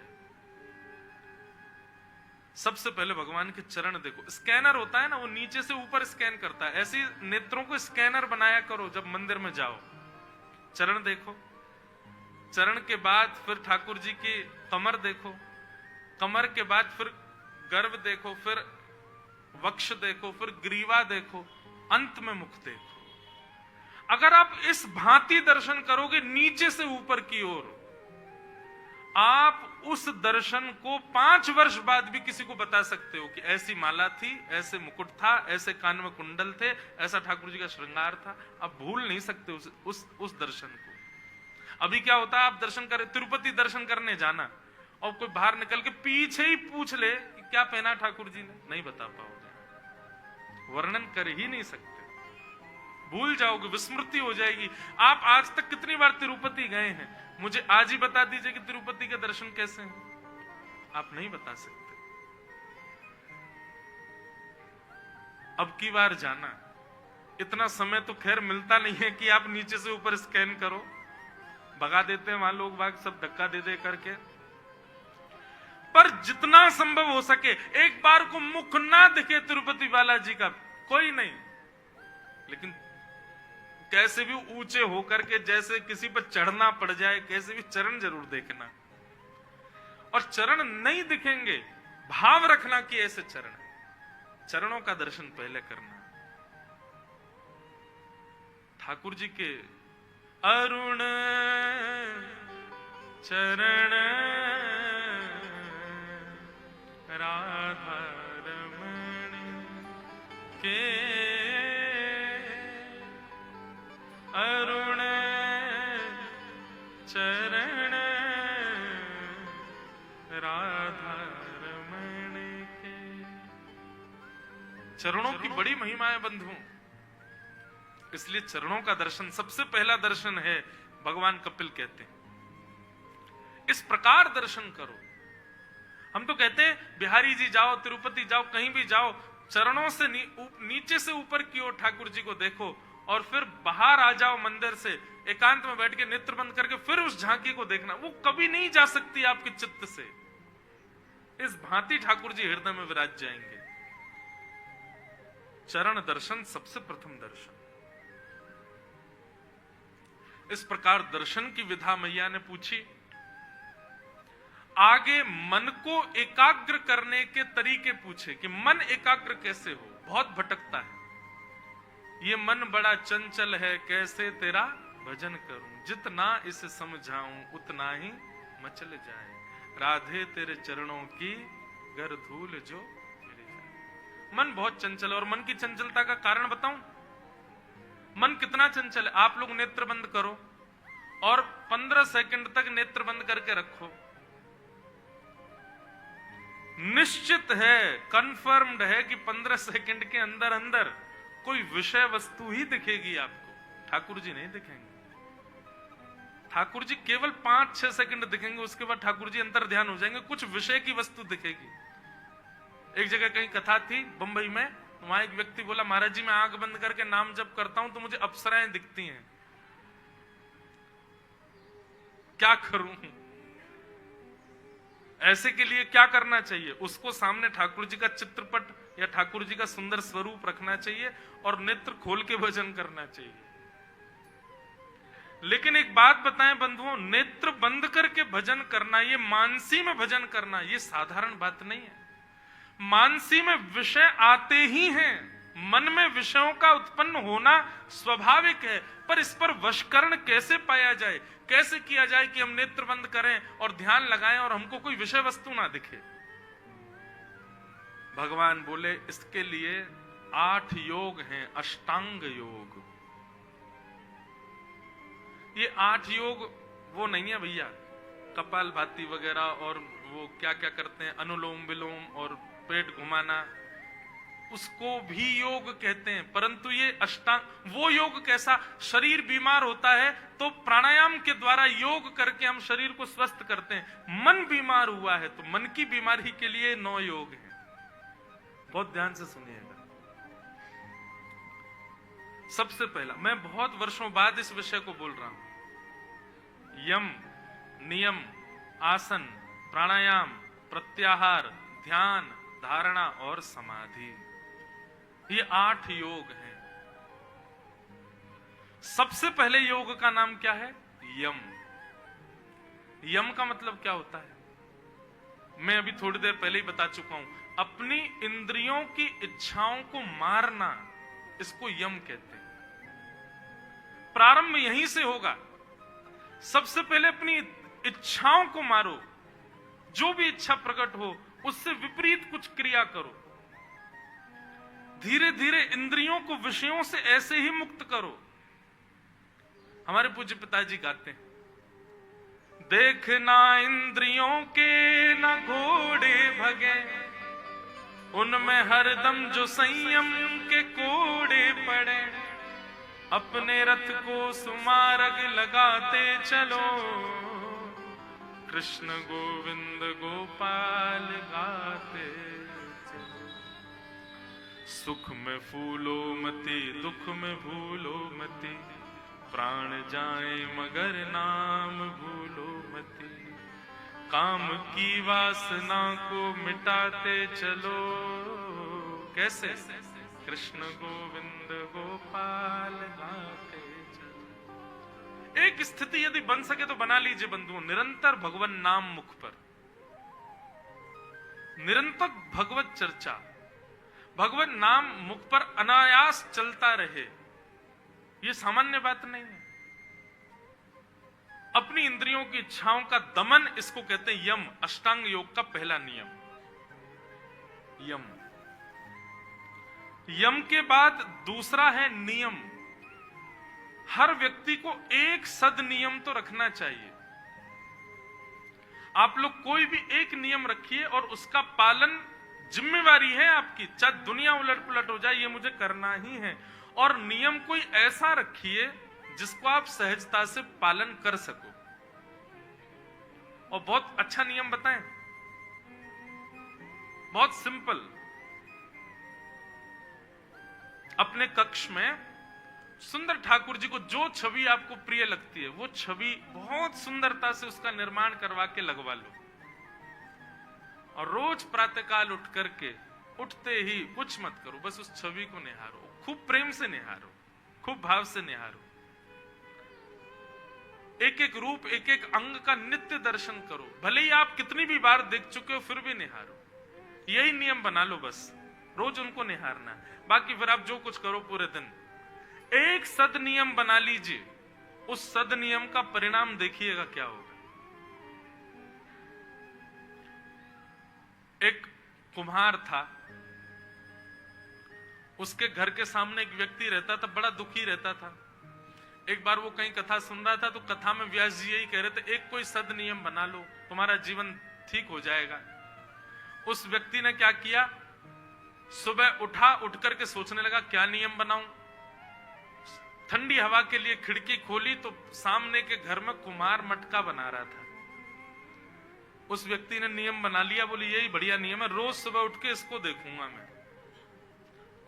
सबसे पहले भगवान के चरण देखो। स्कैनर होता है ना, वो नीचे से ऊपर स्कैन करता है, ऐसे नेत्रों को स्कैनर बनाया करो। जब मंदिर में जाओ चरण देखो, चरण के बाद फिर ठाकुर जी की कमर देखो, कमर के बाद फिर गर्भ देखो, फिर वक्ष देखो, फिर ग्रीवा देखो, अंत में मुख देखो। अगर आप इस भांति दर्शन करोगे नीचे से ऊपर की ओर, आप उस दर्शन को 5 वर्ष बाद भी किसी को बता सकते हो कि ऐसी माला थी, ऐसे मुकुट था, ऐसे कान में कुंडल थे, ऐसा ठाकुर जी का श्रृंगार था। आप भूल नहीं सकते उस दर्शन को। अभी क्या होता है, आप दर्शन कर, तिरुपति दर्शन करने जाना और कोई बाहर निकल के पीछे ही पूछ ले कि क्या पहना ठाकुर जी ने, नहीं बता पाओगे, वर्णन कर ही नहीं सकते, भूल जाओगे, विस्मृति हो जाएगी। आप आज तक कितनी बार तिरुपति गए हैं, मुझे आज ही बता दीजिए कि तिरुपति के दर्शन कैसे हैं। आप नहीं बता सकते। अब की बार जाना, इतना समय तो खैर मिलता नहीं है कि आप नीचे से ऊपर स्कैन करो, भगा देते हैं वहां लोग बाग सब धक्का दे दे करके। पर जितना संभव हो सके एक बार को मुख ना दिखे तिरुपति बालाजी का, कोई नहीं, लेकिन कैसे भी ऊंचे होकर के जैसे किसी पर चढ़ना पड़ जाए, कैसे भी चरण जरूर देखना। और चरण नहीं दिखेंगे, भाव रखना कि ऐसे चरण, चरणों का दर्शन पहले करना। ठाकुर जी के अरुण चरण राधा रमण के, अरुण चरण राधा रमण के। चरणों की बड़ी महिमा है बंधुओं, इसलिए चरणों का दर्शन सबसे पहला दर्शन है। भगवान कपिल कहते हैं इस प्रकार दर्शन करो। हम तो कहते हैं बिहारी जी जाओ, तिरुपति जाओ, कहीं भी जाओ, चरणों से नीचे से ऊपर की ओर ठाकुर जी को देखो और फिर बाहर आ जाओ मंदिर से, एकांत में बैठ के नेत्र बंद करके फिर उस झांकी को देखना। वो कभी नहीं जा सकती आपके चित्त से। इस भांति ठाकुर जी हृदय में विराज जाएंगे। चरण दर्शन सबसे प्रथम दर्शन। इस प्रकार दर्शन की विधा मैया ने पूछी। आगे मन को एकाग्र करने के तरीके पूछे कि मन एकाग्र कैसे हो, बहुत भटकता है, ये मन बड़ा चंचल है, कैसे तेरा भजन करूं, जितना इसे समझाऊं उतना ही मचल जाए, राधे तेरे चरणों की गर धूल जो मिल जाए। मन बहुत चंचल है। और मन की चंचलता का कारण बताऊं, मन कितना चंचल है। आप लोग नेत्र बंद करो और 15 सेकंड तक नेत्र बंद करके रखो। निश्चित है, कंफर्म्ड है कि 15 सेकंड के अंदर अंदर कोई विषय वस्तु ही दिखेगी आपको, ठाकुर जी नहीं दिखेंगे। ठाकुर जी केवल 5-6 सेकंड दिखेंगे, उसके बाद ठाकुर जी अंतर ध्यान हो जाएंगे, कुछ विषय की वस्तु दिखेगी। एक जगह कहीं कथा थी बंबई में, वहां एक व्यक्ति बोला, महाराज जी मैं आंख बंद करके नाम जप करता हूं तो मुझे अप्सराएं दिखती हैं, क्या करूं? ऐसे के लिए क्या करना चाहिए? उसको सामने ठाकुर जी का चित्रपट या ठाकुर जी का सुंदर स्वरूप रखना चाहिए और नेत्र खोल के भजन करना चाहिए। लेकिन एक बात बताएं बंधुओं, नेत्र बंद करके भजन करना, ये मानसी में भजन करना, ये साधारण बात नहीं है। मानसी में विषय आते ही हैं, मन में विषयों का उत्पन्न होना स्वाभाविक है, पर इस पर वशीकरण कैसे पाया जाए, कैसे किया जाए कि हम नेत्र बंद करें और ध्यान लगाएं और हमको कोई विषय वस्तु ना दिखे। भगवान बोले इसके लिए 8 योग हैं, अष्टांग योग। ये 8 योग वो नहीं है भैया, कपालभाति वगैरह और वो क्या क्या करते हैं, अनुलोम विलोम और पेट घुमाना, उसको भी योग कहते हैं। परंतु ये अष्टांग, वो योग कैसा, शरीर बीमार होता है तो प्राणायाम के द्वारा योग करके हम शरीर को स्वस्थ करते हैं। मन बीमार हुआ है तो मन की बीमारी के लिए 9 योग हैं। बहुत ध्यान से सुनिएगा। सबसे पहला, मैं बहुत वर्षों बाद इस विषय को बोल रहा हूं, यम, नियम, आसन, प्राणायाम, प्रत्याहार, ध्यान, धारणा और समाधि, ये 8 योग हैं। सबसे पहले योग का नाम क्या है? यम। यम का मतलब क्या होता है? मैं अभी थोड़ी देर पहले ही बता चुका हूं, अपनी इंद्रियों की इच्छाओं को मारना, इसको यम कहते हैं। प्रारंभ यहीं से होगा। सबसे पहले अपनी इच्छाओं को मारो, जो भी इच्छा प्रकट हो उससे विपरीत कुछ क्रिया करो। धीरे धीरे इंद्रियों को विषयों से ऐसे ही मुक्त करो। हमारे पूज्य पिताजी गाते हैं, देखना इंद्रियों के न घोड़े भगे, उनमें हरदम जो संयम के कोड़े पड़े, अपने रथ को सुमार्ग लगाते चलो, कृष्ण गोविंद गोपाल गाते चलो। सुख में फूलो मती, दुख में भूलो मती, प्राण जाए मगर नाम भूलो मती, काम की वासना को मिटाते चलो। कैसे? कृष्ण गोविंद गोपाल गाते चलो। एक स्थिति यदि बन सके तो बना लीजिए बंधुओं, निरंतर भगवान नाम मुख पर, निरंतर भगवत चर्चा, भगवान नाम मुख पर अनायास चलता रहे। यह सामान्य बात नहीं है। अपनी इंद्रियों की इच्छाओं का दमन, इसको कहते हैं यम। अष्टांग योग का पहला नियम यम। यम के बाद दूसरा है नियम। हर व्यक्ति को एक सद नियम तो रखना चाहिए। आप लोग कोई भी एक नियम रखिए और उसका पालन जिम्मेवारी है आपकी, चाहे दुनिया उलट पुलट हो जाए, ये मुझे करना ही है। और नियम कोई ऐसा रखिए जिसको आप सहजता से पालन कर सको। और बहुत अच्छा नियम बताएं, बहुत सिंपल। अपने कक्ष में सुंदर ठाकुर जी को जो छवि आपको प्रिय लगती है, वो छवि बहुत सुंदरता से उसका निर्माण करवा के लगवा लो। और रोज प्रातःकाल उठ करके, उठते ही कुछ मत करो, बस उस छवि को निहारो, खूब प्रेम से निहारो, खूब भाव से निहारो। एक एक रूप, एक एक अंग का नित्य दर्शन करो। भले ही आप कितनी भी बार देख चुके हो, फिर भी निहारो। यही नियम बना लो, बस रोज उनको निहारना। बाकी फिर आप जो कुछ करो पूरे दिन, एक सद नियम बना लीजिए। उस सद नियम का परिणाम देखिएगा क्या होगा। एक कुम्हार था, उसके घर के सामने एक व्यक्ति रहता था, बड़ा दुखी रहता था। एक बार वो कहीं कथा सुन रहा था, तो कथा में व्यास जी यही कह रहे थे, एक कोई सद नियम बना लो, तुम्हारा जीवन ठीक हो जाएगा। उस व्यक्ति ने क्या किया, सुबह उठा, उठ करके सोचने लगा क्या नियम बनाऊं। ठंडी हवा के लिए खिड़की खोली तो सामने के घर में कुम्हार मटका बना रहा था। उस व्यक्ति ने नियम बना लिया, बोले यही बढ़िया नियम है, रोज सुबह उठ के इसको देखूंगा मैं।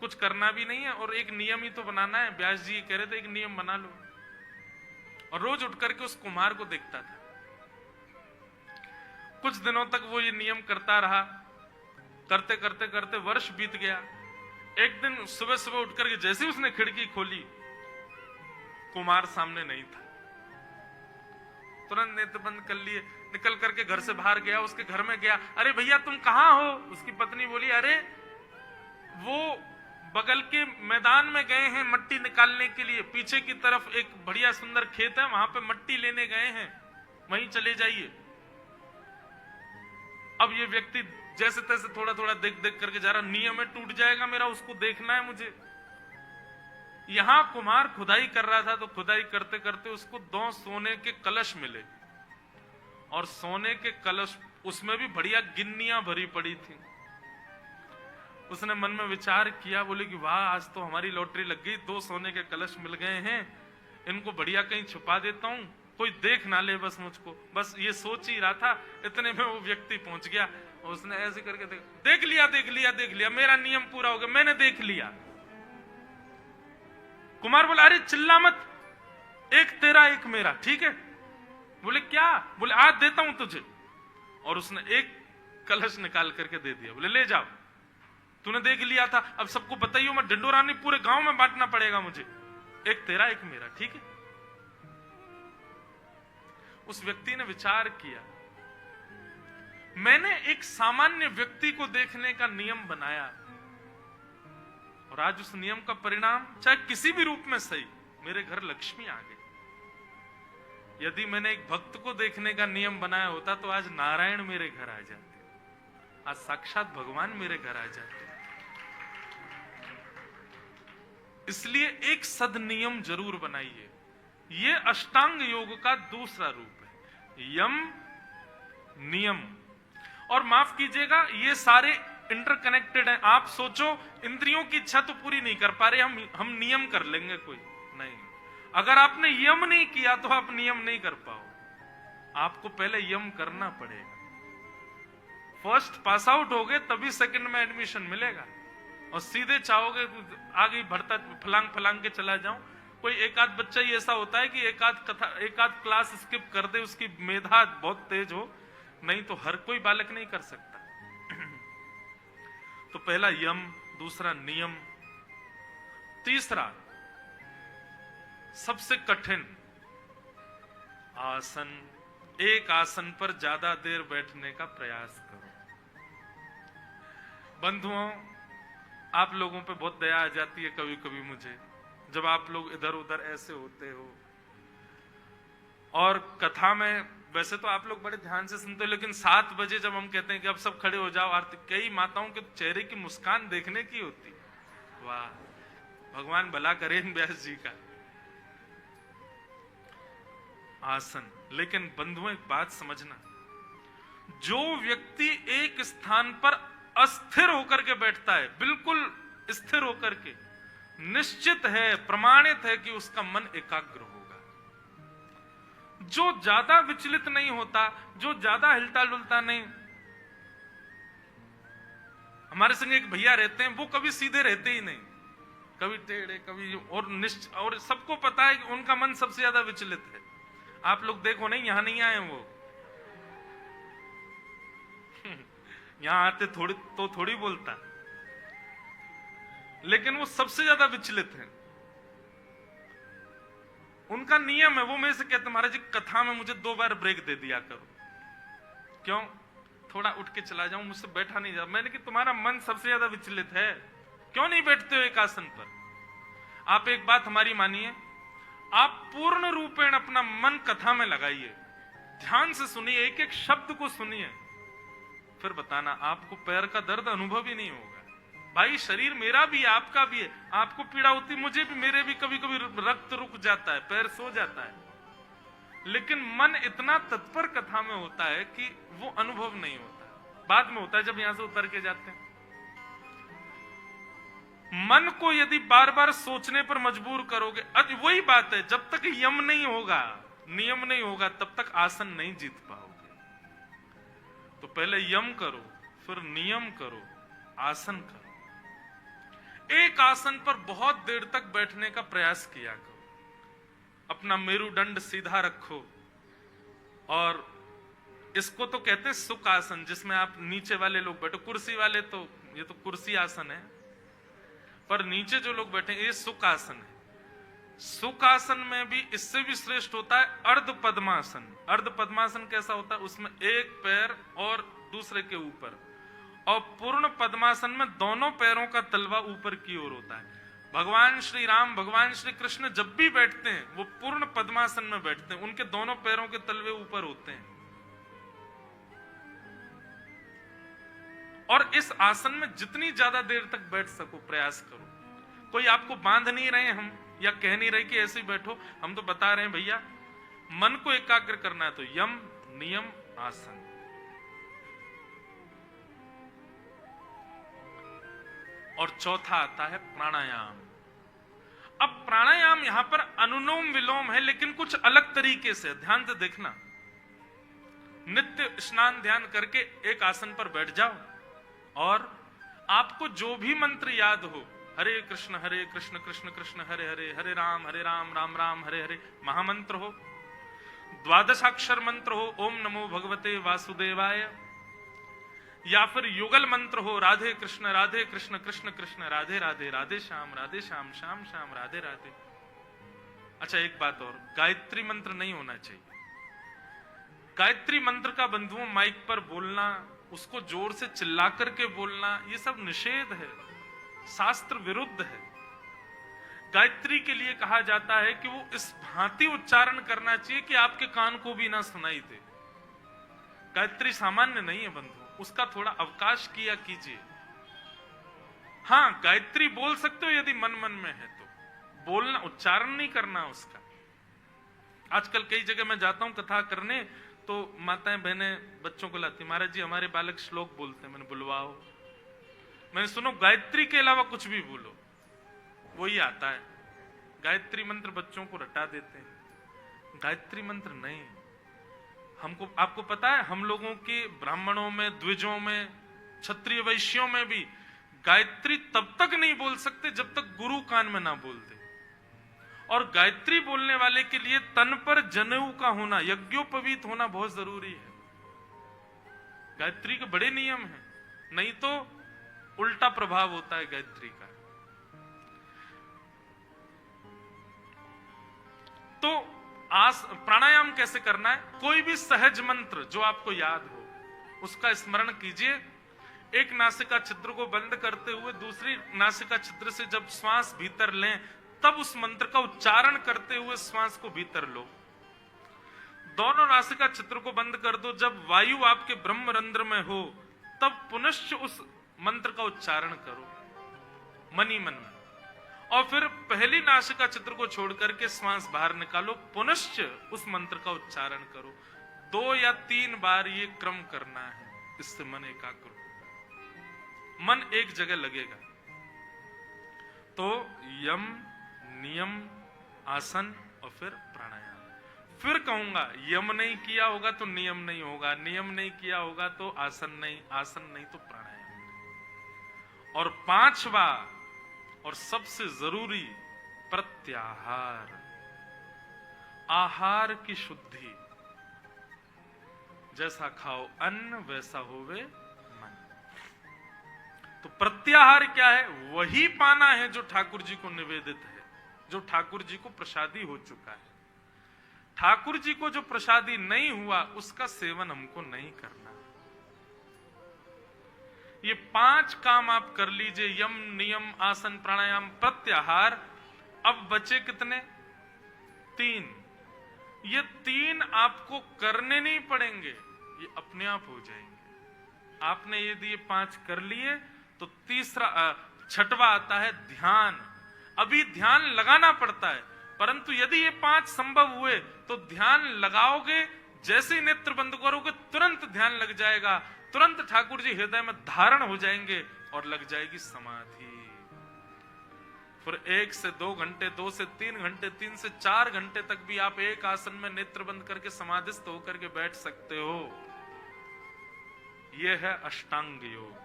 कुछ करना भी नहीं है और एक नियम ही तो बनाना है। व्यास जी कह रहे थे एक नियम बना लो, और रोज उठ करके उस कुम्हार को देखता था। कुछ दिनों तक वो ये नियम करता रहा। करते करते करते वर्ष बीत गया। एक दिन सुबह सुबह उठ करके जैसे उसने खिड़की खोली, कुम्हार सामने नहीं था। तुरंत नेत्र बंद कर लिए, निकल करके घर से बाहर गया, उसके घर में गया। अरे भैया तुम कहां हो? उसकी पत्नी बोली, अरे वो बगल के मैदान में गए हैं मट्टी निकालने के लिए, पीछे की तरफ एक बढ़िया सुंदर खेत है, वहां पे मट्टी लेने गए हैं, वहीं चले जाइए। अब ये व्यक्ति जैसे तैसे थोड़ा थोड़ा देख देख करके जा रहा, नियम में टूट जाएगा मेरा, उसको देखना है मुझे। यहां कुम्हार खुदाई कर रहा था, तो खुदाई करते करते उसको 2 सोने के कलश मिले, और सोने के कलश उसमें भी बढ़िया गिन्नियां भरी पड़ी थी। उसने मन में विचार किया, बोले कि वाह, आज तो हमारी लॉटरी लग गई, 2 सोने के कलश मिल गए हैं, इनको बढ़िया कहीं छुपा देता हूं, कोई देख ना ले बस मुझको। बस ये सोच ही रहा था, इतने में वो व्यक्ति पहुंच गया, और उसने ऐसे करके देख लिया, देख लिया, देख लिया, मेरा नियम पूरा हो गया, मैंने देख लिया। कुमार बोला, अरे चिल्ला मत, एक तेरा एक मेरा, ठीक है? बोले क्या? बोले आज देता हूं तुझे। और उसने एक कलश निकाल करके दे दिया, बोले ले जाओ, तूने देख लिया था, अब सबको बताइयो मैं ढिंडोरा नहीं, पूरे गांव में बांटना पड़ेगा मुझे, एक तेरा एक मेरा, ठीक है? उस व्यक्ति ने विचार किया, मैंने एक सामान्य व्यक्ति को देखने का नियम बनाया, और आज उस नियम का परिणाम चाहे किसी भी रूप में सही, मेरे घर लक्ष्मी आ गई। यदि मैंने एक भक्त को देखने का नियम बनाया होता तो आज नारायण मेरे घर आ जाते, आज साक्षात भगवान मेरे घर आ जाते। इसलिए एक सदनियम जरूर बनाइए। ये अष्टांग योग का दूसरा रूप है, यम नियम। और माफ कीजिएगा, ये सारे इंटरकनेक्टेड हैं। आप सोचो, इंद्रियों की इच्छा तो पूरी नहीं कर पा रहे, हम नियम कर लेंगे, कोई नहीं। अगर आपने यम नहीं किया तो आप नियम नहीं कर पाओ, आपको पहले यम करना पड़ेगा। फर्स्ट पास आउट होगे तभी सेकंड में एडमिशन मिलेगा, और सीधे चाहोगे आगे बढ़ता फलांग फलांग के चला जाऊं। कोई एक आध बच्चा ही ऐसा होता है कि एक आध क्लास स्किप कर दे, उसकी मेधा बहुत तेज हो, नहीं तो हर कोई बालक नहीं कर सकता। तो पहला यम, दूसरा नियम, तीसरा सबसे कठिन आसन। एक आसन पर ज्यादा देर बैठने का प्रयास करो। बंधुओं, आप लोगों पे बहुत दया आ जाती है कभी कभी मुझे, जब आप लोग इधर उधर ऐसे होते हो। और कथा में वैसे तो आप लोग बड़े ध्यान से सुनते हो, लेकिन 7 बजे जब हम कहते हैं कि अब सब खड़े हो जाओ आरती, कई माताओं के चेहरे की मुस्कान देखने की होती। वाह, भगवान भला करे इन व्यास जी का। आसन। लेकिन बंधुओं, एक बात समझना, जो व्यक्ति एक स्थान पर अस्थिर होकर के बैठता है, बिल्कुल स्थिर होकर के, निश्चित है, प्रमाणित है कि उसका मन एकाग्र होगा। जो ज्यादा विचलित नहीं होता, जो ज्यादा हिलता डुलता नहीं। हमारे संग एक भैया रहते हैं, वो कभी सीधे रहते ही नहीं, कभी टेढ़े कभी, और सबको पता है कि उनका मन सबसे ज्यादा विचलित है। आप लोग देखो नहीं, यहां नहीं आए वो, यहां आते थोड़ी बोलता, लेकिन वो सबसे ज्यादा विचलित है। उनका नियम है, वो मेरे से कहते महाराज जी कथा में मुझे 2 बार ब्रेक दे दिया करो। क्यों? थोड़ा उठ के चला जाऊं, मुझसे बैठा नहीं जा। मैंने कि तुम्हारा मन सबसे ज्यादा विचलित है, क्यों नहीं बैठते हो एक आसन पर? आप एक बात हमारी मानिए, आप पूर्ण रूपेण अपना मन कथा में लगाइए, ध्यान से सुनिए, एक एक शब्द को सुनिए, फिर बताना, आपको पैर का दर्द अनुभव ही नहीं होगा। भाई शरीर मेरा भी है, आपका भी है, आपको पीड़ा होती, मुझे भी, मेरे भी कभी कभी रक्त रुक जाता है, पैर सो जाता है, लेकिन मन इतना तत्पर कथा में होता है कि वो अनुभव नहीं होता, बाद में होता है जब यहां से उतर के जाते हैं। मन को यदि बार बार सोचने पर मजबूर करोगे, वही बात है, जब तक यम नहीं होगा, नियम नहीं होगा, तब तक आसन नहीं जीत पाओगे। तो पहले यम करो, फिर नियम करो, आसन करो। एक आसन पर बहुत देर तक बैठने का प्रयास किया करो। अपना मेरुदंड सीधा रखो, और इसको तो कहते हैं सुख आसन, जिसमें आप नीचे वाले लोग बैठो। कुर्सी वाले तो, ये तो कुर्सी आसन है, पर नीचे जो लोग बैठे ये सुख आसन है। सुख आसन में भी इससे भी श्रेष्ठ होता है अर्ध पद्मासन। अर्ध पद्मासन कैसा होता है? उसमें एक पैर और दूसरे के ऊपर, और पूर्ण पद्मासन में दोनों पैरों का तलवा ऊपर की ओर होता है। भगवान श्री राम, भगवान श्री कृष्ण जब भी बैठते हैं वो पूर्ण पद्मासन में बैठते हैं, उनके दोनों पैरों के तलवे ऊपर होते हैं। और इस आसन में जितनी ज्यादा देर तक बैठ सको प्रयास करो। कोई आपको बांध नहीं रहे हम, या कह नहीं रहे कि ऐसे ही बैठो, हम तो बता रहे हैं भैया मन को एकाग्र करना है तो यम नियम आसन। और चौथा आता है प्राणायाम। अब प्राणायाम यहां पर अनुलोम विलोम है, लेकिन कुछ अलग तरीके से, ध्यान से देखना। नित्य स्नान ध्यान करके एक आसन पर बैठ जाओ और आपको जो भी मंत्र याद हो, हरे कृष्ण कृष्ण कृष्ण हरे हरे, हरे राम राम राम हरे हरे, महामंत्र हो, द्वादशाक्षर मंत्र हो, ओम नमो भगवते वासुदेवाय, या फिर युगल मंत्र हो, राधे कृष्ण कृष्ण कृष्ण राधे राधे, राधे श्याम श्याम श्याम राधे राधे। अच्छा एक बात और, गायत्री मंत्र नहीं होना चाहिए। गायत्री मंत्र का बंधुओं माइक पर बोलना, उसको जोर से चिल्ला करके बोलना, ये सब निषेध है, शास्त्र विरुद्ध है। गायत्री के लिए कहा जाता है कि वो इस भांति उच्चारण करना चाहिए कि आपके कान को भी ना सुनाई दे। गायत्री सामान्य नहीं है बंधु, उसका थोड़ा अवकाश किया कीजिए। हाँ, गायत्री बोल सकते हो यदि मन मन में है तो, बोलना, उच्चारण नहीं करना उसका। आजकल कई जगह मैं जाता हूं कथा करने, तो माताएं बहनें बच्चों को लाती, महाराज जी हमारे बालक श्लोक बोलते हैं। मैंने बुलवाओ, मैंने सुनो गायत्री के अलावा कुछ भी बोलो, वही आता है। गायत्री मंत्र बच्चों को रटा देते हैं, गायत्री मंत्र नहीं। हमको, आपको पता है हम लोगों के ब्राह्मणों में, द्विजों में, क्षत्रिय वैश्यों में भी गायत्री तब तक नहीं बोल सकते जब तक गुरु कान में ना बोल दे। और गायत्री बोलने वाले के लिए तन पर जनेऊ का होना, यज्ञोपवीत होना बहुत जरूरी है। गायत्री के बड़े नियम हैं, नहीं तो उल्टा प्रभाव होता है गायत्री का। तो प्राणायाम कैसे करना है? कोई भी सहज मंत्र जो आपको याद हो उसका स्मरण कीजिए। एक नासिका छिद्र को बंद करते हुए दूसरी नासिका छिद्र से जब श्वास भीतर लें, तब उस मंत्र का उच्चारण करते हुए श्वास को भीतर लो। दोनों नासिका छिद्र को बंद कर दो, जब वायु आपके ब्रह्मरंध्र में हो तब पुनश्च उस मंत्र का उच्चारण करो मन ही मन में। और फिर पहली नासिका छिद्र को छोड़ करके श्वास बाहर निकालो, पुनश्च उस मंत्र का उच्चारण करो। 2 या 3 बार ये क्रम करना है, इससे मन एकाग्र हो, मन एक जगह लगेगा। तो यम नियम आसन और फिर प्राणायाम। फिर कहूंगा यम नहीं किया होगा तो नियम नहीं होगा, नियम नहीं किया होगा तो आसन नहीं, आसन नहीं तो प्राणायाम नहीं। और 5वां और सबसे जरूरी प्रत्याहार, आहार की शुद्धि। जैसा खाओ अन्न वैसा होवे मन। तो प्रत्याहार क्या है? वही पाना है जो ठाकुर जी को निवेदित है, जो ठाकुर जी को प्रसादी हो चुका है। ठाकुर जी को जो प्रसादी नहीं हुआ उसका सेवन हमको नहीं करना। ये 5 काम आप कर लीजिए, यम नियम आसन प्राणायाम प्रत्याहार। अब बचे कितने? 3। ये 3 आपको करने नहीं पड़ेंगे, ये अपने आप हो जाएंगे। आपने यदि ये 5 कर लिए तो तीसरा 6वां आता है ध्यान। अभी ध्यान लगाना पड़ता है, परंतु यदि ये 5 संभव हुए तो ध्यान लगाओगे, जैसे ही नेत्र बंद करोगे तुरंत ध्यान लग जाएगा, तुरंत ठाकुर जी हृदय में धारण हो जाएंगे और लग जाएगी समाधि। फिर 1 से 2 घंटे, 2 से 3 घंटे, 3 से 4 घंटे तक भी आप एक आसन में नेत्र बंद करके समाधिस्थ होकर के बैठ सकते हो। यह है अष्टांग योग।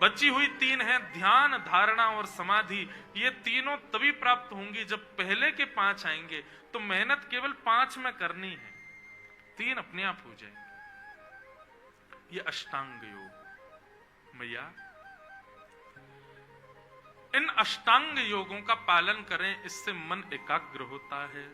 बची हुई 3 है ध्यान, धारणा और समाधि। ये तीनों तभी प्राप्त होंगी जब पहले के 5 आएंगे। तो मेहनत केवल 5 में करनी है, 3 अपने आप हो जाएंगे। ये अष्टांग योग। मैया इन अष्टांग योगों का पालन करें, इससे मन एकाग्र होता है।